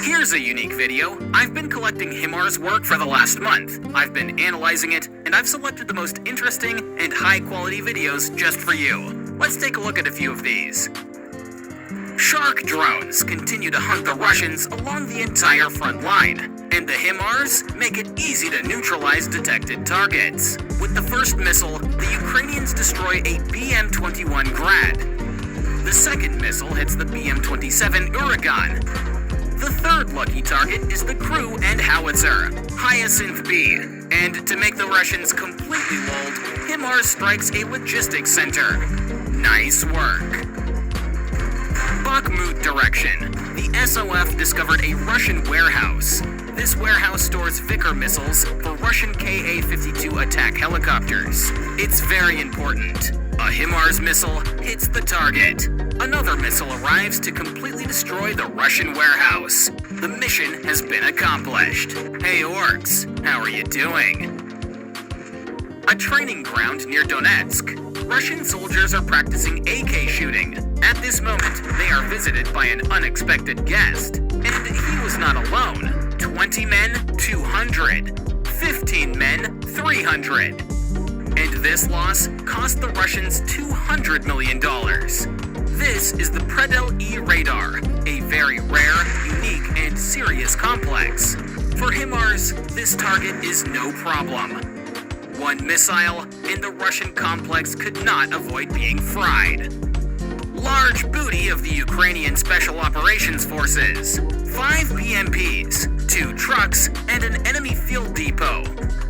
Here's a unique video. I've been collecting HIMARS work for the last month. I've been analyzing it, and I've selected the most interesting and high-quality videos just for you. Let's take a look at a few of these. Shark drones continue to hunt the Russians along the entire front line, and the HIMARS make it easy to neutralize detected targets. With the first missile, the Ukrainians destroy a BM-21 Grad. The second missile hits the BM-27 Uragan. The third lucky target is the crew and howitzer, Hyacinth B. And to make the Russians completely lulled, HIMARS strikes a logistics center. Nice work. Bakhmut direction. The SOF discovered a Russian warehouse. This warehouse stores Vickers missiles for Russian Ka-52 attack helicopters. It's very important. A HIMARS missile hits the target. Another missile arrives to completely destroy the Russian warehouse. The mission has been accomplished. Hey orcs, how are you doing? A training ground near Donetsk. Russian soldiers are practicing AK shooting. At this moment, they are visited by an unexpected guest. And he was not alone. 20 men, 200. 15 men, 300. And this loss cost the Russians $200 million. This is the Predel E radar, a very rare, unique, and serious complex. For HIMARS, this target is no problem. One missile, and the Russian complex could not avoid being fried. Large booty of the Ukrainian Special Operations Forces. 5 BMPs, 2 trucks, and an enemy field depot.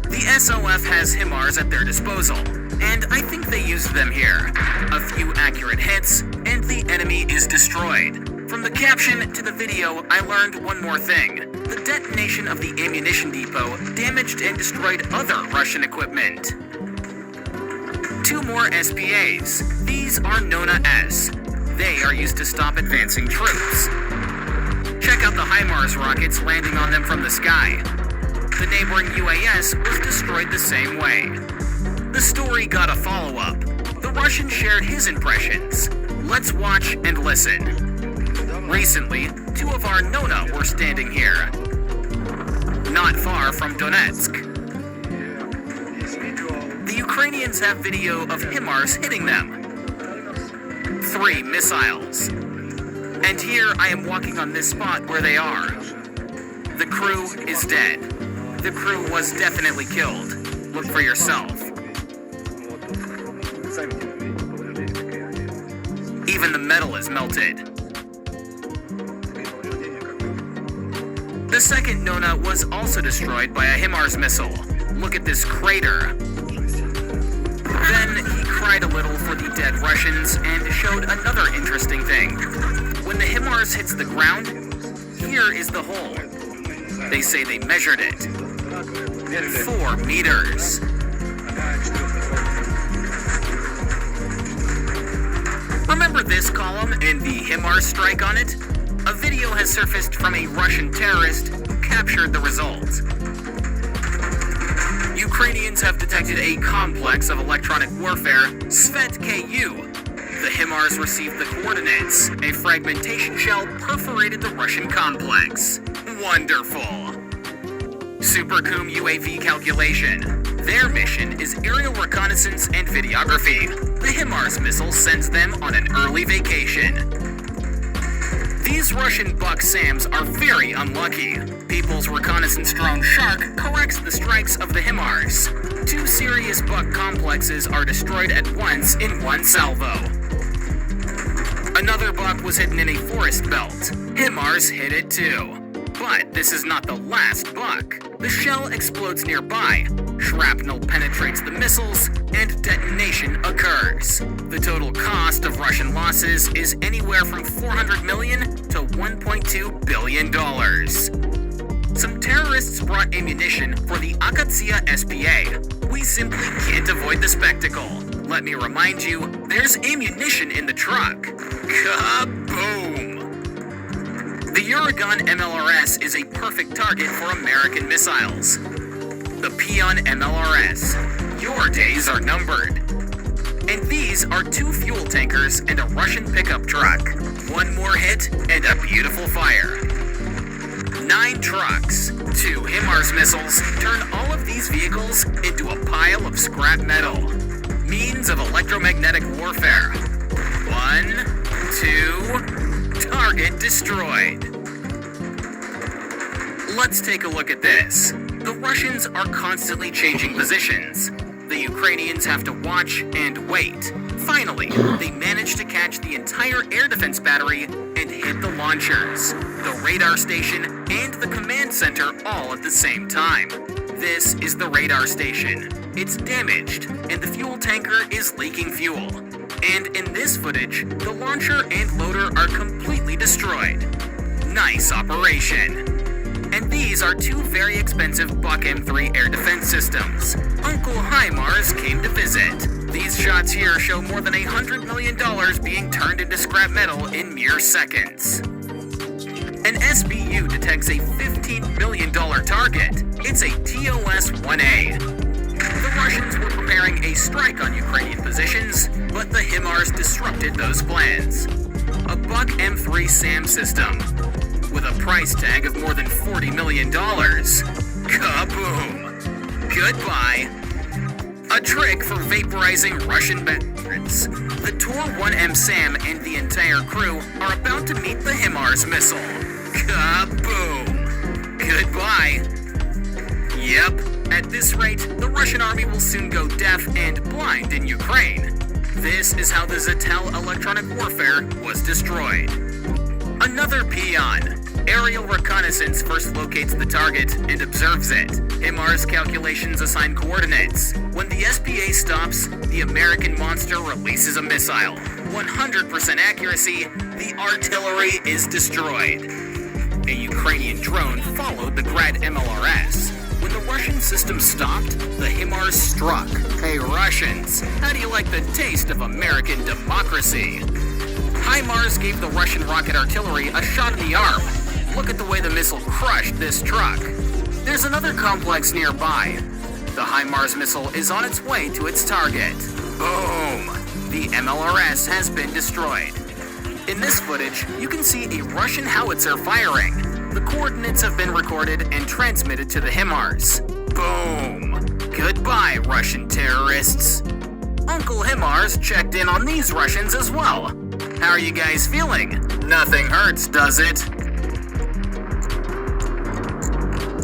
The SOF has HIMARS at their disposal, and I think they used them here. A few accurate hits, and the enemy is destroyed. From the caption to the video, I learned one more thing. The detonation of the ammunition depot damaged and destroyed other Russian equipment. 2 more SPAs. These are Nona S. They are used to stop advancing troops. Check out the HIMARS rockets landing on them from the sky. The neighboring UAS was destroyed the same way. The story got a follow-up. The Russian shared his impressions. Let's watch and listen. Recently, 2 of our Nona were standing here, not far from Donetsk. The Ukrainians have video of HIMARS hitting them. 3 missiles. And here I am walking on this spot where they are. The crew is dead. The crew was definitely killed. Look for yourself. Even the metal is melted. The second Nona was also destroyed by a HIMARS missile. Look at this crater. Then he cried a little for the dead Russians and showed another interesting thing. When the HIMARS hits the ground, here is the hole. They say they measured it. 4 meters. Remember this column and the HIMARS strike on it? A video has surfaced from a Russian terrorist who captured the result. Ukrainians have detected a complex of electronic warfare, Svet-KU. The HIMARS received the coordinates. A fragmentation shell perforated the Russian complex. Wonderful. Supercoom UAV calculation. Their mission is aerial reconnaissance and videography. The HIMARS missile sends them on an early vacation. These Russian Buck-SAMs are very unlucky. People's reconnaissance drone Shark corrects the strikes of the HIMARS. 2 serious Buck complexes are destroyed at once in one salvo. Another Buck was hidden in a forest belt. HIMARS hit it too. But this is not the last Buck. The shell explodes nearby. Shrapnel penetrates the missiles, and detonation occurs. The total cost of Russian losses is anywhere from $400 million to $1.2 billion. Some terrorists brought ammunition for the Akatsia SPA. We simply can't avoid the spectacle. Let me remind you, there's ammunition in the truck. Kaboom! The Uragan MLRS is a perfect target for American missiles. The Pion MLRS. Your days are numbered. And these are 2 fuel tankers and a Russian pickup truck. One more hit and a beautiful fire. 9 trucks. 2 HIMARS missiles turn all of these vehicles into a pile of scrap metal. Means of electromagnetic warfare. 1, 2, target destroyed. Let's take a look at this. The Russians are constantly changing positions. The Ukrainians have to watch and wait. Finally, they manage to catch the entire air defense battery and hit the launchers, the radar station, and the command center all at the same time. This is the radar station. It's damaged, and the fuel tanker is leaking fuel. And in this footage, the launcher and loader are completely destroyed. Nice operation. And these are 2 very expensive Buk M3 air defense systems. Uncle HIMARS came to visit. These shots here show more than $100 million being turned into scrap metal in mere seconds. An SBU detects a $15 million target. It's a TOS-1A. The Russians were preparing a strike on Ukrainian positions, but the HIMARS disrupted those plans. A Buk M3 SAM system, with a price tag of more than $40 million. Kaboom! Goodbye! A trick for vaporizing Russian veterans. The Tor-1M SAM and the entire crew are about to meet the HIMARS missile. Kaboom! Goodbye! Yep, at this rate, the Russian army will soon go deaf and blind in Ukraine. This is how the Zetel electronic warfare was destroyed. Another peon. Aerial reconnaissance first locates the target and observes it. HIMARS calculations assign coordinates. When the SPA stops, the American monster releases a missile. 100% accuracy, the artillery is destroyed. A Ukrainian drone followed the Grad MLRS. When the Russian system stopped, the HIMARS struck. Hey Russians, how do you like the taste of American democracy? HIMARS gave the Russian rocket artillery a shot in the arm. Look at the way the missile crushed this truck. There's another complex nearby. The HIMARS missile is on its way to its target. Boom! The MLRS has been destroyed. In this footage, you can see a Russian howitzer firing. The coordinates have been recorded and transmitted to the HIMARS. Boom! Goodbye, Russian terrorists. Uncle HIMARS checked in on these Russians as well. How are you guys feeling? Nothing hurts, does it?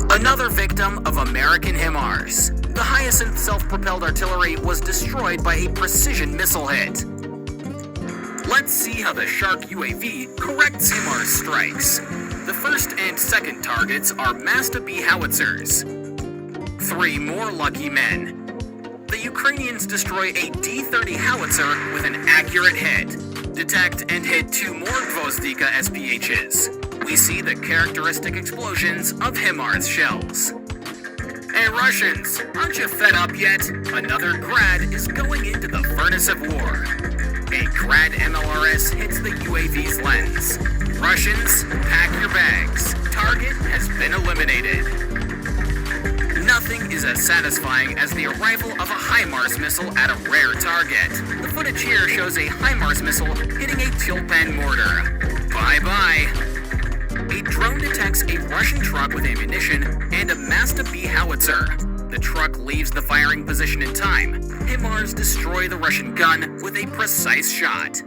Another victim of American HIMARS. The Hyacinth self-propelled artillery was destroyed by a precision missile hit. Let's see how the Shark UAV corrects HIMARS strikes. The first and second targets are Masta B howitzers. 3 more lucky men. The Ukrainians destroy a D-30 howitzer with an accurate hit. Detect and hit 2 more Gvozdika SPHs. We see the characteristic explosions of HIMARS shells. Hey Russians, aren't you fed up yet? Another Grad is going into the furnace of war. A Grad MLRS hits the UAV's lens. Russians, pack your bags. Target has been eliminated. Nothing is as satisfying as the arrival of a HIMARS missile at a rare target. The footage here shows a HIMARS missile hitting a Tilpan mortar. Bye-bye. A drone detects a Russian truck with ammunition and a Masta B howitzer. The truck leaves the firing position in time. HIMARS destroy the Russian gun with a precise shot.